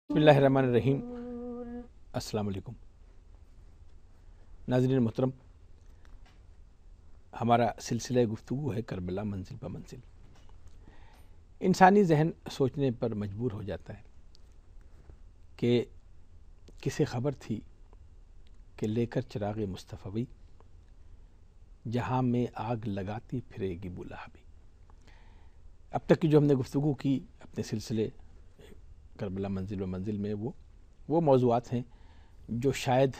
بسم اللہ الرحمن الرحیم۔ السلام علیکم ناظرین محترم، ہمارا سلسلہ گفتگو ہے کربلا منزل بہ منزل۔ انسانی ذہن سوچنے پر مجبور ہو جاتا ہے کہ کسے خبر تھی کہ لے کر چراغ مصطفی جہاں میں آگ لگاتی پھرے گی بولہبی۔ اب تک کی جو ہم نے گفتگو کی اپنے سلسلے کربلا منزل و منزل میں وہ موضوعات ہیں جو شاید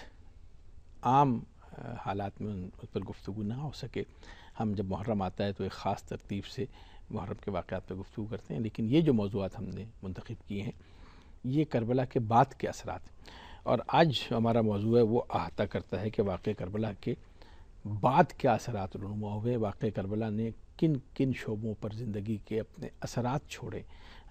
عام حالات میں اس پر گفتگو نہ ہو سکے۔ ہم جب محرم آتا ہے تو ایک خاص ترتیب سے محرم کے واقعات پر گفتگو کرتے ہیں، لیکن یہ جو موضوعات ہم نے منتخب کیے ہیں یہ کربلا کے بعد کے اثرات، اور آج ہمارا موضوع ہے وہ احاطہ کرتا ہے کہ واقعہ کربلا کے بعد کیا اثرات رونما ہوئے، واقعہ کربلا نے کن کن شعبوں پر زندگی کے اپنے اثرات چھوڑے۔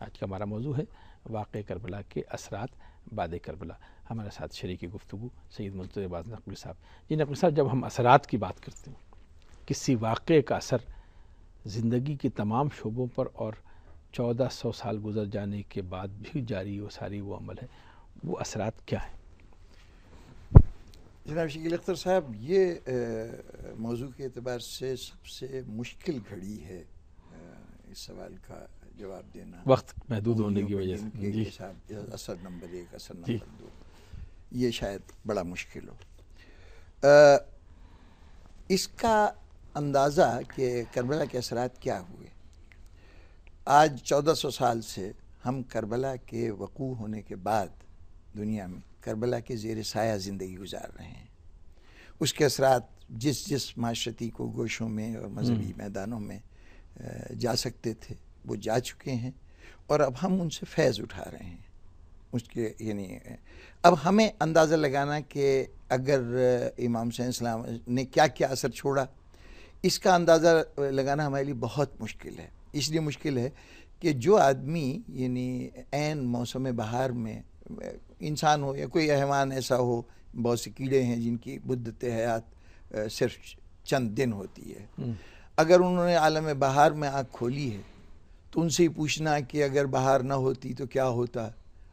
آج کا ہمارا موضوع ہے واقعہ کربلا کے اثرات بعد کربلا۔ ہمارے ساتھ شریک گفتگو سید منتظر باز نقوی صاحب۔ جی نقوی صاحب، جب ہم اثرات کی بات کرتے ہیں، کسی واقعے کا اثر زندگی کے تمام شعبوں پر اور 1400 سال گزر جانے کے بعد بھی جاری و ساری وہ عمل ہے، وہ اثرات کیا ہیں؟ جناب شکیل اختر صاحب، یہ موضوع کے اعتبار سے سب سے مشکل گھڑی ہے اس سوال کا جواب دینا، وقت محدود ہونے کی وجہ سے۔ جی، اثر نمبر 1، اثر نمبر 2، یہ شاید بڑا مشکل ہو۔ اس کا اندازہ کہ کربلا کے اثرات کیا ہوئے، آج 1400 سال سے ہم کربلا کے وقوع ہونے کے بعد دنیا میں کربلا کے زیر سایہ زندگی گزار رہے ہیں۔ اس کے اثرات جس معاشرتی کو گوشوں میں اور مذہبی میدانوں میں جا سکتے تھے وہ جا چکے ہیں، اور اب ہم ان سے فیض اٹھا رہے ہیں۔ اس کے اب ہمیں اندازہ لگانا کہ اگر امام حسین السلام نے کیا کیا اثر چھوڑا، اس کا اندازہ لگانا ہمارے لیے بہت مشکل ہے۔ اس لیے مشکل ہے کہ جو آدمی عین موسم بہار میں انسان ہو یا کوئی حیوان ایسا ہو، بہت سے کیڑے ہیں جن کی مدت حیات صرف چند دن ہوتی ہے، اگر انہوں نے عالم بہار میں آنکھ کھولی ہے تو ان سے ہی پوچھنا کہ اگر بہار نہ ہوتی تو کیا ہوتا،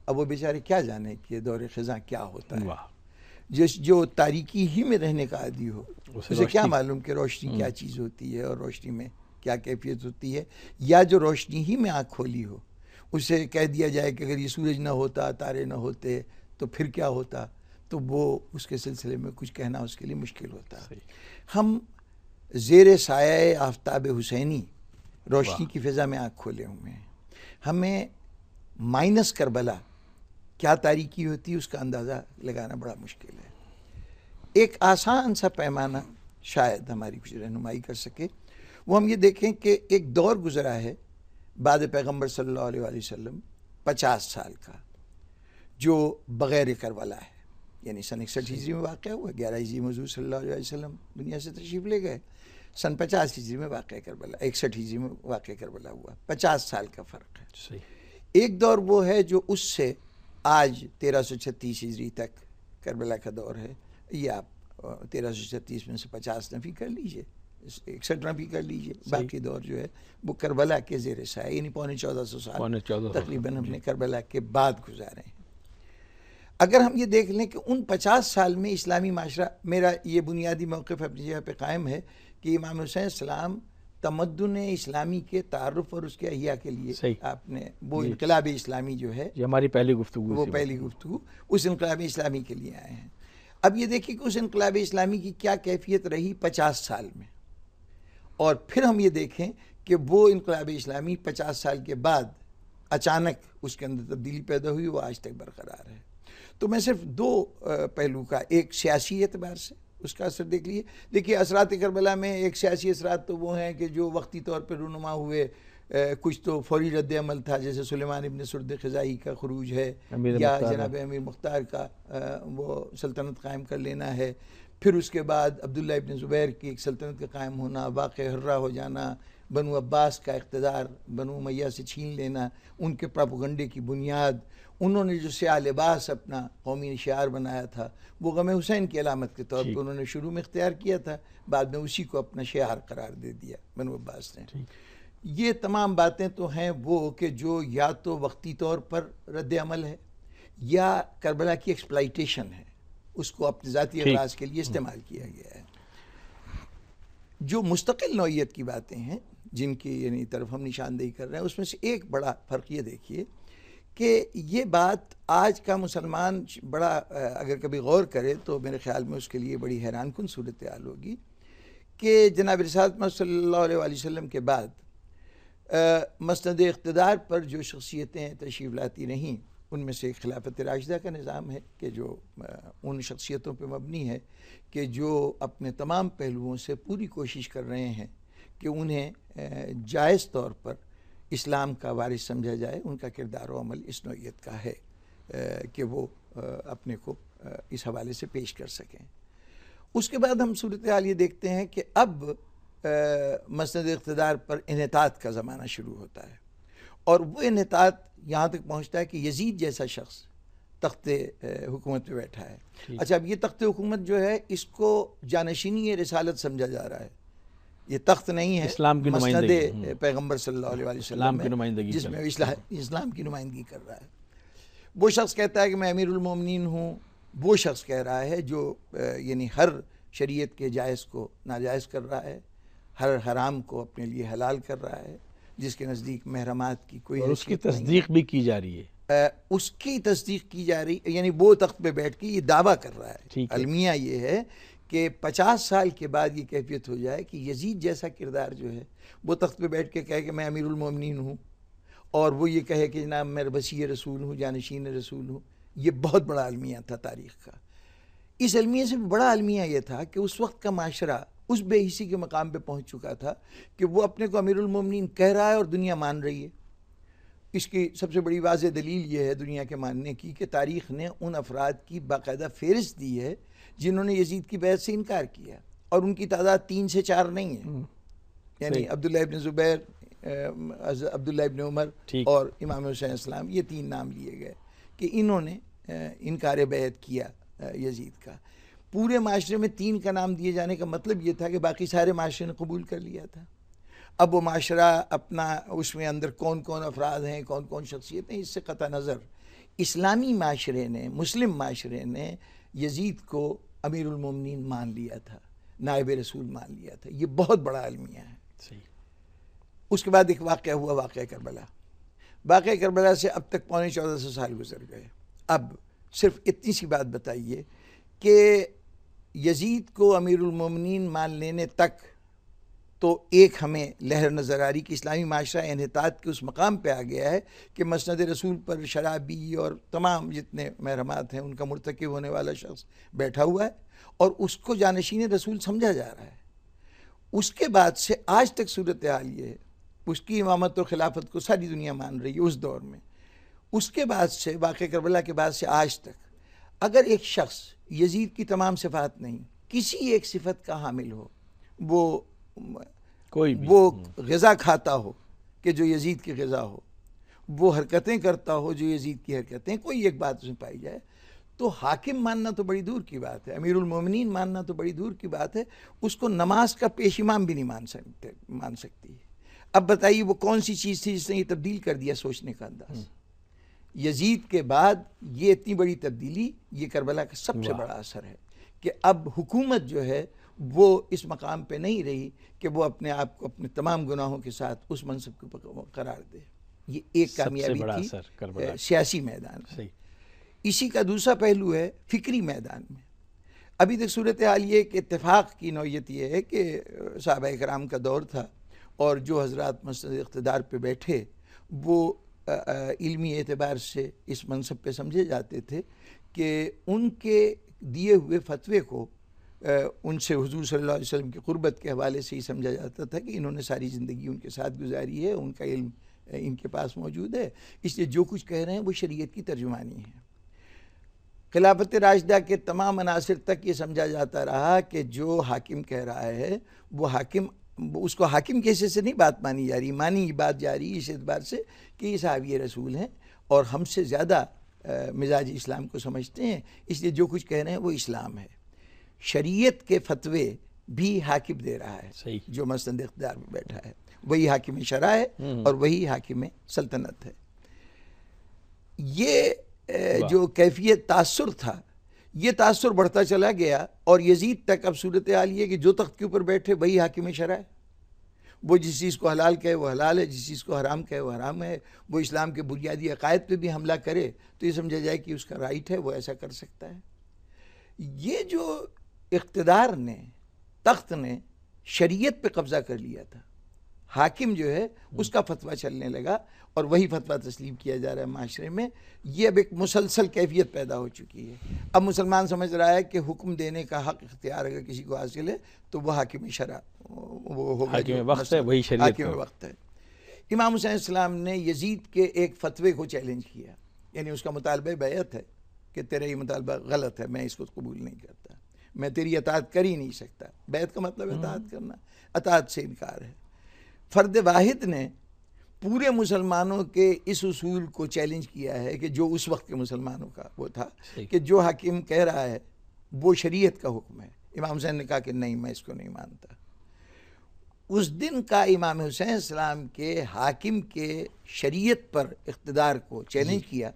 اب وہ بیچارے کیا جانے کہ دور خزاں کیا ہوتا ہے۔ جو تاریکی ہی میں رہنے کا عادی ہو، اسے کیا معلوم کہ روشنی کیا چیز ہوتی ہے اور روشنی میں کیا کیفیت ہوتی ہے، یا جو روشنی ہی میں آنکھ کھولی ہو اسے کہہ دیا جائے کہ اگر یہ سورج نہ ہوتا، تارے نہ ہوتے تو پھر کیا ہوتا، تو وہ اس کے سلسلے میں کچھ کہنا اس کے لیے مشکل ہوتا۔ ہم زیر سایہ آفتاب حسینی روشنی کی فضا میں آنکھ کھولے ہوئے ہیں۔ ہمیں مائنس کربلا کیا تاریکی ہوتی ہے اس کا اندازہ لگانا بڑا مشکل ہے۔ ایک آسان سا پیمانہ شاید ہماری کچھ رہنمائی کر سکے، وہ ہم یہ دیکھیں کہ ایک دور گزرا ہے بعد پیغمبر صلی اللہ علیہ وآلہ وسلم 50 سال کا، جو بغیر کربلا ہے، یعنی سن 61 ہجری میں واقع ہوا، 11 ہجری میں حضور صلی اللہ علیہ وسلم دنیا سے تشریف لے گئے، سن 50 ہجری میں واقع کربلا، 61 ہجری میں واقع کربلا ہوا، 50 سال کا فرق ہے۔ ایک دور وہ ہے جو اس سے آج 1336 ہجری تک کربلا کا دور ہے، یہ آپ 1336 میں سے 50 نفی کر لیجئے، 61 نفی کر لیجئے، باقی دور جو ہے وہ کربلا کے زیر سایہ، یعنی 1450 سال تقریباً ہم نے کربلا کے بعد گزارے ہیں۔ اگر ہم یہ دیکھ لیں کہ ان 50 سال میں اسلامی معاشرہ، میرا یہ بنیادی موقف اپنی جگہ پہ قائم ہے کہ امام حسین السلام تمدن اسلامی کے تعارف اور اس کے احیاء کے لیے آپ نے وہ انقلاب اسلامی جو ہے، ہماری پہلی گفتگو، وہ پہلی گفتگو اس انقلاب اسلامی کے لیے آئے ہیں۔ اب یہ دیکھیں کہ اس انقلاب اسلامی کی کیا کیفیت رہی 50 سال میں، اور پھر ہم یہ دیکھیں کہ وہ انقلاب اسلامی 50 سال کے بعد اچانک اس کے اندر تبدیلی پیدا ہوئی، وہ آج تک برقرار ہے۔ تو میں صرف دو پہلو کا، ایک سیاسی اعتبار سے اس کا اثر دیکھ لیے۔ دیکھیے اثرات کربلا میں ایک سیاسی اثرات تو وہ ہیں کہ جو وقتی طور پر رونما ہوئے، کچھ تو فوری رد عمل تھا، جیسے سلیمان ابن سرد خزائی کا خروج ہے، یا جناب امیر مختار کا وہ سلطنت قائم کر لینا ہے، پھر اس کے بعد عبداللہ ابن زبیر کی ایک سلطنت کا قائم ہونا، واقع حرہ ہو جانا، بنو عباس کا اقتدار بنو امیہ سے چھین لینا، ان کے پراپیگنڈے کی بنیاد، انہوں نے جو سیاہ لباس اپنا قومی شعار بنایا تھا، وہ غم حسین کی علامت کے طور پہ انہوں نے شروع میں اختیار کیا تھا، بعد میں اسی کو اپنا شعار قرار دے دیا بنو عباس نے۔ یہ تمام باتیں تو ہیں وہ کہ جو یا تو وقتی طور پر رد عمل ہے، یا کربلا کی ایکسپلائٹیشن ہے، اس کو اپنے ذاتی اغراض کے لیے استعمال کیا گیا ہے. جو مستقل نوعیت کی باتیں ہیں جن کی یعنی طرف ہم نشاندہی کر رہے ہیں، اس میں سے ایک بڑا فرق یہ دیکھیے کہ یہ بات آج کا مسلمان بڑا اگر کبھی غور کرے تو میرے خیال میں اس کے لیے بڑی حیران کن صورتحال ہوگی کہ جناب رسالت محمد صلی اللہ علیہ وآلہ وسلم کے بعد مسند اقتدار پر جو شخصیتیں تشریف لاتی رہیں، ان میں سے ایک خلافت راشدہ کا نظام ہے کہ جو ان شخصیتوں پہ مبنی ہے کہ جو اپنے تمام پہلوؤں سے پوری کوشش کر رہے ہیں کہ انہیں جائز طور پر اسلام کا وارث سمجھا جائے. ان کا کردار و عمل اس نوعیت کا ہے کہ وہ اپنے کو اس حوالے سے پیش کر سکیں. اس کے بعد ہم صورتحال یہ دیکھتے ہیں کہ اب مسند اقتدار پر انحطاط کا زمانہ شروع ہوتا ہے، اور وہ انحطاط یہاں تک پہنچتا ہے کہ یزید جیسا شخص تخت حکومت پہ بیٹھا ہے. اچھا، اب یہ تخت حکومت جو ہے اس کو جانشینی رسالت سمجھا جا رہا ہے. یہ تخت نہیں ہے، اسلام کی مسند نمائندگی، پیغمبر صلی اللہ علیہ وسلم کی نمائندگی جس میں اسلام کی نمائندگی کر رہا ہے. وہ شخص کہتا ہے کہ میں امیر المومنین ہوں، وہ شخص کہہ رہا ہے جو یعنی ہر شریعت کے جائز کو ناجائز کر رہا ہے، ہر حرام کو اپنے لیے حلال کر رہا ہے، جس کے نزدیک محرمات کی کوئی اور اس کی تصدیق بھی کی جا رہی ہے. اس کی تصدیق کی جا رہی، یعنی وہ تخت پہ بیٹھ کے یہ دعویٰ کر رہا ہے. المیہ یہ ہے کہ 50 سال کے بعد یہ کیفیت ہو جائے کہ یزید جیسا کردار جو ہے وہ تخت پہ بیٹھ کے کہے کہ میں امیر المومنین ہوں، اور وہ یہ کہے کہ جناب میں وسیع رسول ہوں، جانشین رسول ہوں. یہ بہت بڑا المیہ تھا تاریخ کا. اس المیہ سے بھی بڑا المیہ یہ تھا کہ اس وقت کا معاشرہ اس بے حسی کے مقام پہ پہنچ چکا تھا کہ وہ اپنے کو امیر المومنین کہہ رہا ہے اور دنیا مان رہی ہے. اس کی سب سے بڑی واضح دلیل یہ ہے دنیا کے ماننے کی کہ تاریخ نے ان افراد کی باقاعدہ فہرست دی ہے جنہوں نے یزید کی بیعت سے انکار کیا، اور ان کی تعداد 3 سے 4 نہیں ہے. یعنی عبداللہ ابن زبیر، عبداللہ ابن عمر اور امام حسین اسلام، یہ 3 نام لیے گئے کہ انہوں نے انکار بیعت کیا یزید کا. پورے معاشرے میں 3 کا نام دیے جانے کا مطلب یہ تھا کہ باقی سارے معاشرے نے قبول کر لیا تھا. اب وہ معاشرہ اپنا اس میں اندر کون کون افراد ہیں، کون کون شخصیتیں، اس سے قطع نظر اسلامی معاشرے نے، مسلم معاشرے نے یزید کو امیر المومنین مان لیا تھا، نائب رسول مان لیا تھا. یہ بہت بڑا المیہ ہے. اس کے بعد ایک واقعہ ہوا، واقعہ کربلا. واقعہ کربلا سے اب تک 1450 سال گزر گئے. اب صرف اتنی سی بات بتائیے کہ یزید کو امیر المومنین مان لینے تک تو ایک ہمیں لہر نظر آ رہی کہ اسلامی معاشرہ انحطاط کے اس مقام پہ آ گیا ہے کہ مسند رسول پر شرابی اور تمام جتنے محرمات ہیں ان کا مرتکب ہونے والا شخص بیٹھا ہوا ہے، اور اس کو جانشین رسول سمجھا جا رہا ہے. اس کے بعد سے آج تک صورتحال یہ ہے، اس کی امامت اور خلافت کو ساری دنیا مان رہی ہے اس دور میں. اس کے بعد سے واقعہ کربلا کے بعد سے آج تک اگر ایک شخص یزید کی تمام صفات نہیں، کسی ایک صفت کا حامل ہو، وہ غذا کھاتا ہو کہ جو یزید کی غذا ہو، وہ حرکتیں کرتا ہو جو یزید کی حرکتیں، کوئی ایک بات اس میں پائی جائے، تو حاکم ماننا تو بڑی دور کی بات ہے، امیر المومنین ماننا تو بڑی دور کی بات ہے، اس کو نماز کا پیش امام بھی نہیں مان سکتی. اب بتائیے وہ کون سی چیز تھی جس نے یہ تبدیل کر دیا سوچنے کا انداز. یزید کے بعد یہ اتنی بڑی تبدیلی، یہ کربلا کا سب سے بڑا اثر ہے کہ اب حکومت جو ہے وہ اس مقام پہ نہیں رہی کہ وہ اپنے آپ کو اپنے تمام گناہوں کے ساتھ اس منصب کو قرار دے. یہ ایک کامیابی تھی سیاسی میدان میں. اسی کا دوسرا پہلو ہے فکری میدان میں. ابھی تک صورتحال یہ کہ اتفاق کی نوعیت یہ ہے کہ صحابہ کرام کا دور تھا، اور جو حضرات مسند اقتدار پہ بیٹھے وہ علمی اعتبار سے اس منصب پہ سمجھے جاتے تھے کہ ان کے دیے ہوئے فتوے کو ان سے حضور صلی اللہ علیہ وسلم کی قربت کے حوالے سے ہی سمجھا جاتا تھا کہ انہوں نے ساری زندگی ان کے ساتھ گزاری ہے، ان کا علم ان کے پاس موجود ہے، اس لیے جو کچھ کہہ رہے ہیں وہ شریعت کی ترجمانی ہے. خلافت راشدہ کے تمام عناصر تک یہ سمجھا جاتا رہا کہ جو حاکم کہہ رہا ہے وہ حاکم، اس کو حاکم کے حصے سے نہیں بات مانی جا رہی، مانی بات جا رہی اس اعتبار سے کہ یہ صحابی رسول ہیں اور ہم سے زیادہ مزاج اسلام کو سمجھتے ہیں، اس لیے جو کچھ کہہ رہے ہیں وہ اسلام ہے. شریعت کے فتوے بھی حاکم دے رہا ہے جو مسند اقتدار میں بیٹھا ہے، وہی حاکم شرع ہے اور وہی حاکم سلطنت ہے. یہ جو کیفیت تاثر تھا یہ تاثر بڑھتا چلا گیا، اور یزید تک اب صورتحال یہ کہ جو تخت کے اوپر بیٹھے وہی حاکم شرع ہے، وہ جس چیز کو حلال کہے وہ حلال ہے، جس چیز کو حرام کہے وہ حرام ہے، وہ اسلام کے بنیادی عقائد پہ بھی حملہ کرے تو یہ سمجھا جائے کہ اس کا رائٹ ہے، وہ ایسا کر سکتا ہے۔ یہ جو اقتدار نے، تخت نے شریعت پہ قبضہ کر لیا تھا، حاکم جو ہے اس کا فتویٰ چلنے لگا اور وہی فتویٰ تسلیم کیا جا رہا ہے معاشرے میں، یہ اب ایک مسلسل کیفیت پیدا ہو چکی ہے۔ اب مسلمان سمجھ رہا ہے کہ حکم دینے کا حق اختیار اگر کسی کو حاصل ہے تو وہ حاکم شرع وہ ہوگا، حاکم وقت ہے، وہی شریعت حاکم وقت ہے۔ امام حسین السلام نے یزید کے ایک فتوے کو چیلنج کیا، یعنی اس کا مطالبہ بیعت ہے کہ تیرا یہ مطالبہ غلط ہے، میں اس کو قبول نہیں کرتا، میں تیری اطاعت کر ہی نہیں سکتا۔ بیعت کا مطلب اطاعت کرنا، اطاعت سے انکار ہے۔ فرد واحد نے پورے مسلمانوں کے اس اصول کو چیلنج کیا ہے کہ جو اس وقت کے مسلمانوں کا وہ تھا کہ جو حاکم کہہ رہا ہے وہ شریعت کا حکم ہے۔ امام حسین نے کہا کہ نہیں، میں اس کو نہیں مانتا۔ اس دن کا امام حسین السلام کے حاکم کے شریعت پر اقتدار کو چیلنج کیا،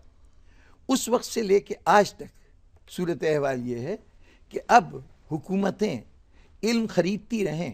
اس وقت سے لے کے آج تک صورت احوال یہ ہے کہ اب حکومتیں علم خریدتی رہیں،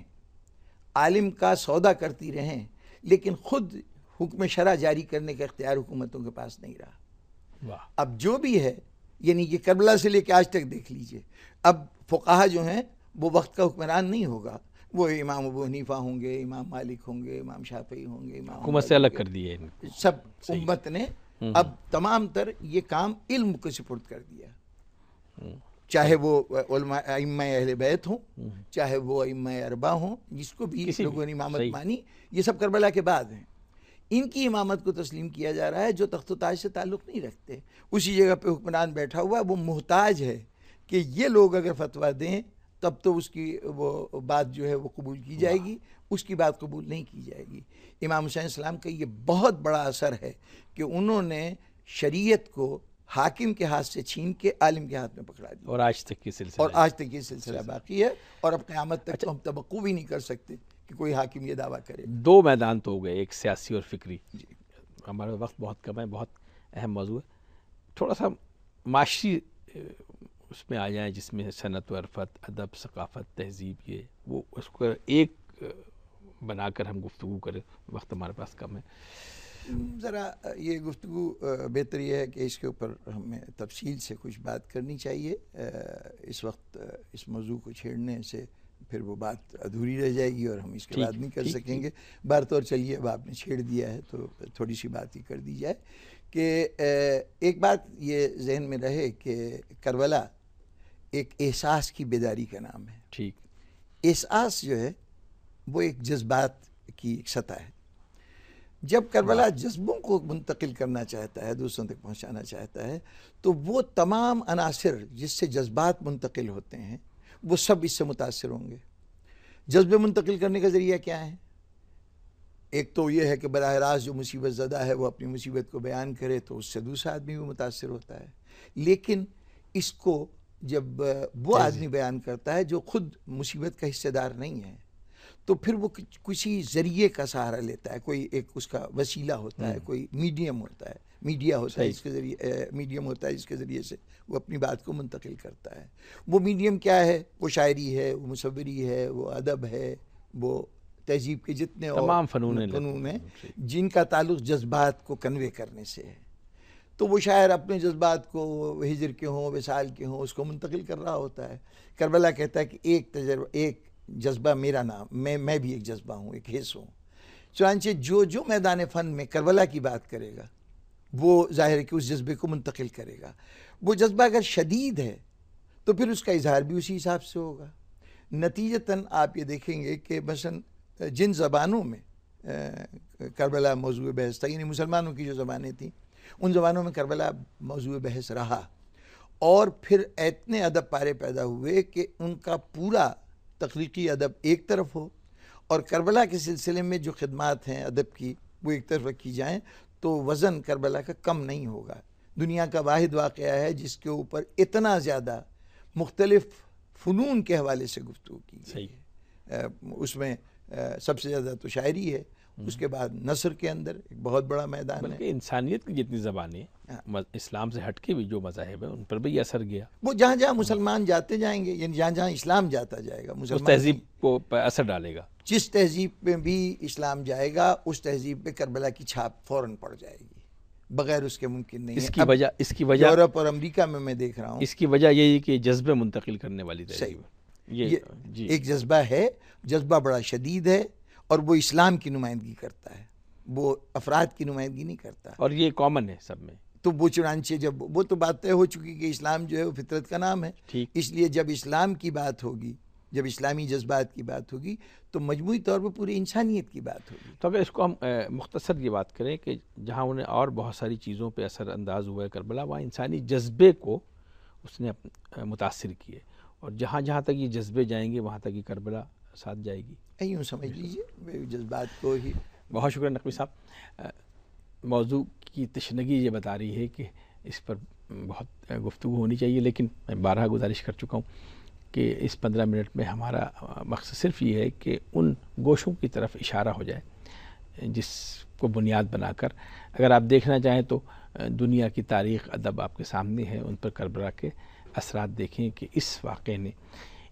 عالم کا سودا کرتی رہیں، لیکن خود حکم شرع جاری کرنے کا اختیار حکومتوں کے پاس نہیں رہا۔ اب جو بھی ہے، یعنی یہ کربلا سے لے کے آج تک دیکھ لیجئے، اب فقہا جو ہیں وہ وقت کا حکمران نہیں ہوگا، وہ امام ابو حنیفہ ہوں گے، امام مالک ہوں گے، امام شافعی ہوں گے، امام حکومت سے الگ کر دیے سب امت نے اب تمام تر یہ کام علم کو سپرد کر دیا، چاہے وہ علماء ائمہ اہل بیت ہوں، چاہے وہ ائمہ اربعہ ہوں، جس کو بھی لوگوں نے امامت مانی، یہ سب کربلا کے بعد ہیں، ان کی امامت کو تسلیم کیا جا رہا ہے جو تخت و تاج سے تعلق نہیں رکھتے۔ اسی جگہ پہ حکمران بیٹھا ہوا ہے، وہ محتاج ہے کہ یہ لوگ اگر فتویٰ دیں تب تو اس کی وہ بات جو ہے وہ قبول کی جائے گی، اس کی بات قبول نہیں کی جائے گی۔ امام حسین السلام کا یہ بہت بڑا اثر ہے کہ انہوں نے شریعت کو حاکم کے ہاتھ سے چھین کے عالم کے ہاتھ میں پکڑا دیا، اور آج تک یہ سلسلہ باقی ہے، اور اب قیامت تک تو ہم توقع بھی نہیں کر سکتے کہ کوئی حاکم یہ دعویٰ کرے۔ دو میدان تو ہو گئے، ایک سیاسی اور فکری۔ ہمارا وقت بہت کم ہے، بہت اہم موضوع ہے، تھوڑا سا معاشی اس میں آ جائیں جس میں صنعت و عرفت، ادب، ثقافت، تہذیب، یہ وہ اس کو ایک بنا کر ہم گفتگو کریں، وقت ہمارے پاس کم ہے۔ ذرا یہ گفتگو بہتر یہ ہے کہ اس کے اوپر ہمیں تفصیل سے کچھ بات کرنی چاہیے، اس وقت اس موضوع کو چھیڑنے سے پھر وہ بات ادھوری رہ جائے گی اور ہم اس کے بعد نہیں کر سکیں گے۔ بار طور چلیے اب آپ نے چھیڑ دیا ہے تو تھوڑی سی بات ہی کر دی جائے کہ ایک بات یہ ذہن میں رہے کہ کربلا ایک احساس کی بیداری کا نام ہے۔ ٹھیک، احساس جو ہے وہ ایک جذبات کی ایک سطح ہے۔ جب کربلا جذبوں کو منتقل کرنا چاہتا ہے، دوسروں تک پہنچانا چاہتا ہے، تو وہ تمام عناصر جس سے جذبات منتقل ہوتے ہیں وہ سب اس سے متاثر ہوں گے۔ جذبے منتقل کرنے کا ذریعہ کیا ہے؟ ایک تو یہ ہے کہ براہ راست جو مصیبت زدہ ہے وہ اپنی مصیبت کو بیان کرے تو اس سے دوسرا آدمی بھی متاثر ہوتا ہے، لیکن اس کو جب وہ آدمی بیان کرتا ہے جو خود مصیبت کا حصہ دار نہیں ہے تو پھر وہ کسی ذریعے کا سہارا لیتا ہے، کوئی ایک اس کا وسیلہ ہوتا ہے، کوئی میڈیم ہوتا ہے، میڈیا ہوتا ہے، اس کے ذریعے میڈیم ہوتا ہے جس کے ذریعے سے وہ اپنی بات کو منتقل کرتا ہے۔ وہ میڈیم کیا ہے؟ وہ شاعری ہے، وہ مصوری ہے، وہ ادب ہے، وہ تہذیب کے جتنے اور تمام فنون ہیں جن کا تعلق جذبات کو کنوے کرنے سے ہے۔ تو وہ شاعر اپنے جذبات کو ہجر کے ہوں، وصال کے ہوں، اس کو منتقل کر رہا ہوتا ہے۔ کربلا کہتا ہے کہ ایک جذبہ میرا نام، میں بھی ایک جذبہ ہوں، ایک حصہ ہوں۔ چنانچہ جو میدان فن میں کربلا کی بات کرے گا وہ ظاہر ہے کہ اس جذبے کو منتقل کرے گا۔ وہ جذبہ اگر شدید ہے تو پھر اس کا اظہار بھی اسی حساب سے ہوگا۔ نتیجتاً آپ یہ دیکھیں گے کہ مثلا جن زبانوں میں کربلا موضوع بحث تھا، یعنی مسلمانوں کی جو زبانیں تھیں، ان زبانوں میں کربلا موضوع بحث رہا، اور پھر اتنے ادب پارے پیدا ہوئے کہ ان کا پورا تخلیقی ادب ایک طرف ہو اور کربلا کے سلسلے میں جو خدمات ہیں ادب کی وہ ایک طرف رکھی جائیں، تو وزن کربلا کا کم نہیں ہوگا۔ دنیا کا واحد واقعہ ہے جس کے اوپر اتنا زیادہ مختلف فنون کے حوالے سے گفتگو کی گئی ہے۔ اس میں سب سے زیادہ تو شاعری ہے، اس کے بعد نصر کے اندر ایک بہت بڑا میدان ہے. بلکہ انسانیت کی جتنی زبانیں اسلام سے ہٹ کے بھی جو مذاہب ہیں ان پر بھی اثر گیا. وہ جہاں جہاں مسلمان جاتے جائیں گے، یعنی جہاں جہاں اسلام جاتا جائے گا، اس مسلمان تہذیب کو اثر ڈالے گا. جس تہذیب پہ بھی اسلام جائے گا اس تہذیب پہ کربلا کی چھاپ فوراً پڑ جائے گی، بغیر اس کے ممکن نہیں ہے. اس کی وجہ یورپ اور امریکہ میں دیکھ رہا ہوں اس کی وجہ یہی کہ جذبے منتقل کرنے والی تہذیب یہ ایک جذبہ ہے، جذبہ بڑا شدید ہے، اور وہ اسلام کی نمائندگی کرتا ہے، وہ افراد کی نمائندگی نہیں کرتا. اور یہ کامن ہے سب میں. تو وہ چنانچہ جب وہ تو بات طے ہو چکی کہ اسلام جو ہے وہ فطرت کا نام ہے. اس لیے جب اسلام کی بات ہوگی، جب اسلامی جذبات کی بات ہوگی تو مجموعی طور پر پوری انسانیت کی بات ہوگی. تو اگر اس کو ہم مختصر یہ بات کریں کہ جہاں انہیں اور بہت ساری چیزوں پہ اثر انداز ہوا ہے کربلا، وہاں انسانی جذبے کو اس نے متاثر کیے، اور جہاں جہاں تک یہ جذبے جائیں گے وہاں تک یہ کربلا ساتھ جائے گی. یوں سمجھ لیجیے جذبات کو ہی. بہت شکریہ نقوی صاحب. موضوع کی تشنگی یہ بتا رہی ہے کہ اس پر بہت گفتگو ہونی چاہیے، لیکن میں بارہا گزارش کر چکا ہوں کہ اس 15 منٹ میں ہمارا مقصد صرف یہ ہے کہ ان گوشوں کی طرف اشارہ ہو جائے جس کو بنیاد بنا کر اگر آپ دیکھنا چاہیں تو دنیا کی تاریخ ادب آپ کے سامنے ہے، ان پر کربلا کے اثرات دیکھیں کہ اس واقعے نے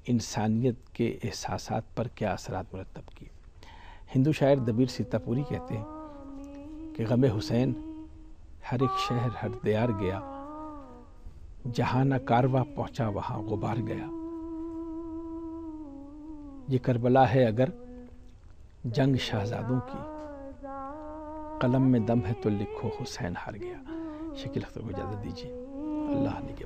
انسانیت کے احساسات پر کیا اثرات مرتب کیے. ہندو شاعر دبیر سیتاپوری کہتے ہیں کہ غم حسین ہر ایک شہر ہر دیار گیا، جہاں نہ کارواں پہنچا وہاں غبار گیا. یہ کربلا ہے اگر جنگ شہزادوں کی، قلم میں دم ہے تو لکھو حسین ہار گیا. شکیل اختر کو اجازت دیجیے. اللہ نے کے